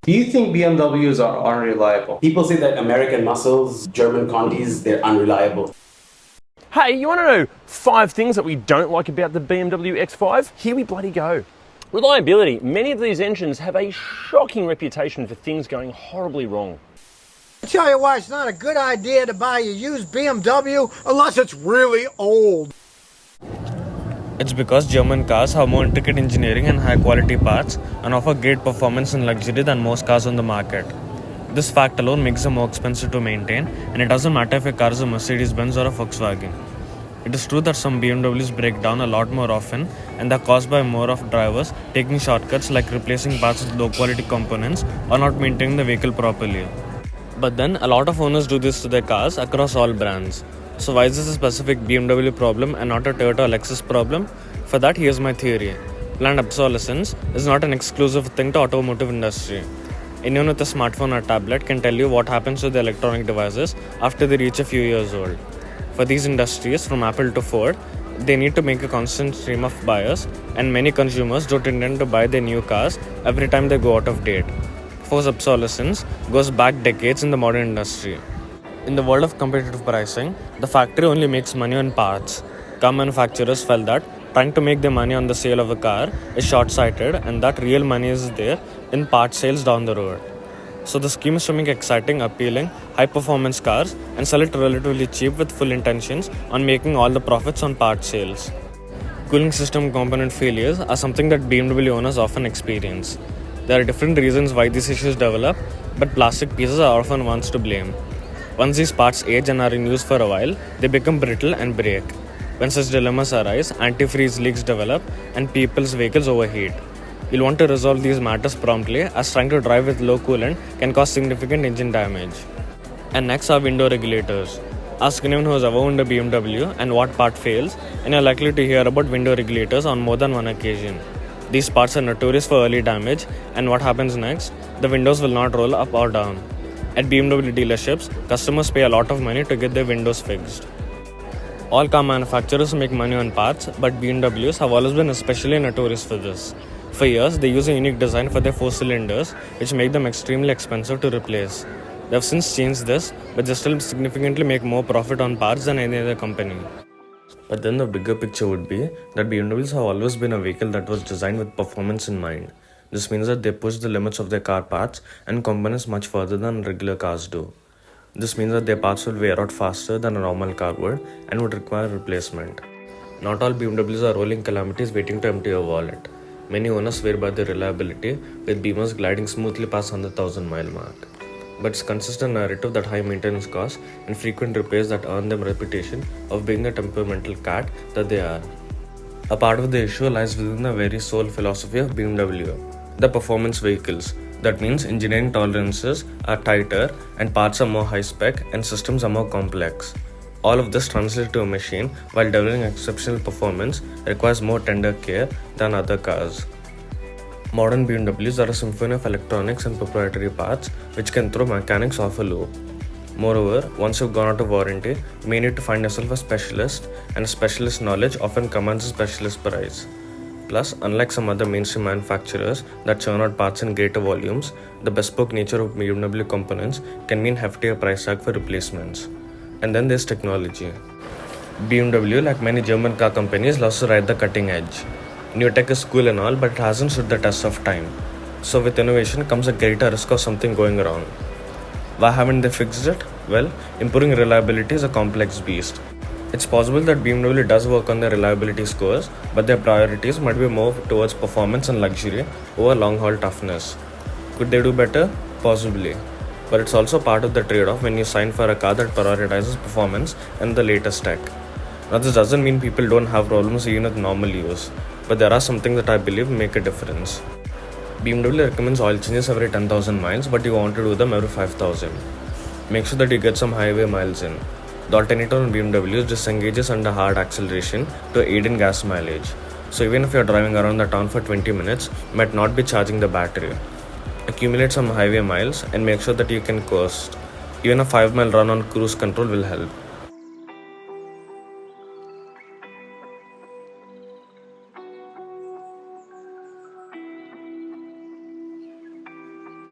Do you think BMWs are unreliable? People say that American muscles, German Condis, they're unreliable. Hey, you want to know 5 things that we don't like about the BMW X5? Here we bloody go. Reliability. Many of these engines have a shocking reputation for things going horribly wrong. I tell you why it's not a good idea to buy a used BMW unless it's really old. It's because German cars have more intricate engineering and high quality parts and offer great performance and luxury than most cars on the market. This fact alone makes them more expensive to maintain, and it doesn't matter if a car is a Mercedes-Benz or a Volkswagen. It is true that some BMWs break down a lot more often, and they're caused by more of drivers taking shortcuts like replacing parts with low quality components or not maintaining the vehicle properly. But then, a lot of owners do this to their cars across all brands. So why is this a specific BMW problem and not a Toyota or Lexus problem? For that, here's my theory. Planned obsolescence is not an exclusive thing to automotive industry. Anyone with a smartphone or tablet can tell you what happens to the electronic devices after they reach a few years old. For these industries, from Apple to Ford, they need to make a constant stream of buyers, and many consumers don't intend to buy their new cars every time they go out of date. Forced obsolescence goes back decades in the modern industry. In the world of competitive pricing, the factory only makes money on parts. Car manufacturers felt that trying to make their money on the sale of a car is short-sighted and that real money is there in part sales down the road. So the scheme is to make exciting, appealing, high-performance cars and sell it relatively cheap with full intentions on making all the profits on part sales. Cooling system component failures are something that BMW owners often experience. There are different reasons why these issues develop, but plastic pieces are often ones to blame. Once these parts age and are in use for a while, they become brittle and break. When such dilemmas arise, antifreeze leaks develop and people's vehicles overheat. You'll want to resolve these matters promptly, as trying to drive with low coolant can cause significant engine damage. And next are window regulators. Ask anyone who has ever owned a BMW and what part fails, and you're likely to hear about window regulators on more than one occasion. These parts are notorious for early damage, and what happens next? The windows will not roll up or down. At BMW dealerships, customers pay a lot of money to get their windows fixed. All car manufacturers make money on parts, but BMWs have always been especially notorious for this. For years, they use a unique design for their 4 cylinders, which make them extremely expensive to replace. They have since changed this, but they still significantly make more profit on parts than any other company. But then the bigger picture would be that BMWs have always been a vehicle that was designed with performance in mind. This means that they push the limits of their car parts and components much further than regular cars do. This means that their parts will wear out faster than a normal car would and would require replacement. Not all BMWs are rolling calamities waiting to empty your wallet. Many owners swear by their reliability, with Beamers gliding smoothly past 100,000-mile mark. But it's consistent narrative that high maintenance costs and frequent repairs that earn them a reputation of being the temperamental cat that they are. A part of the issue lies within the very sole philosophy of BMW, the performance vehicles. That means engineering tolerances are tighter and parts are more high-spec and systems are more complex. All of this translates to a machine, while delivering exceptional performance, requires more tender care than other cars. Modern BMWs are a symphony of electronics and proprietary parts which can throw mechanics off a loop. Moreover, once you've gone out of warranty, you may need to find yourself a specialist, and a specialist knowledge often commands a specialist price. Plus, unlike some other mainstream manufacturers that churn out parts in greater volumes, the bespoke nature of BMW components can mean heftier price tag for replacements. And then there's technology. BMW, like many German car companies, loves to ride the cutting edge. New tech is cool and all, but it hasn't stood the test of time. So with innovation comes a greater risk of something going wrong. Why haven't they fixed it? Well, improving reliability is a complex beast. It's possible that BMW does work on their reliability scores, but their priorities might be more towards performance and luxury over long-haul toughness. Could they do better? Possibly. But it's also part of the trade-off when you sign for a car that prioritizes performance and the latest tech. Now, this doesn't mean people don't have problems even with normal use, but there are some things that I believe make a difference. BMW recommends oil changes every 10,000 miles, but you want to do them every 5,000. Make sure that you get some highway miles in. The alternator on BMW disengages under hard acceleration to aid in gas mileage. So even if you're driving around the town for 20 minutes, you might not be charging the battery. Accumulate some highway miles and make sure that you can coast. Even a 5-mile run on cruise control will help.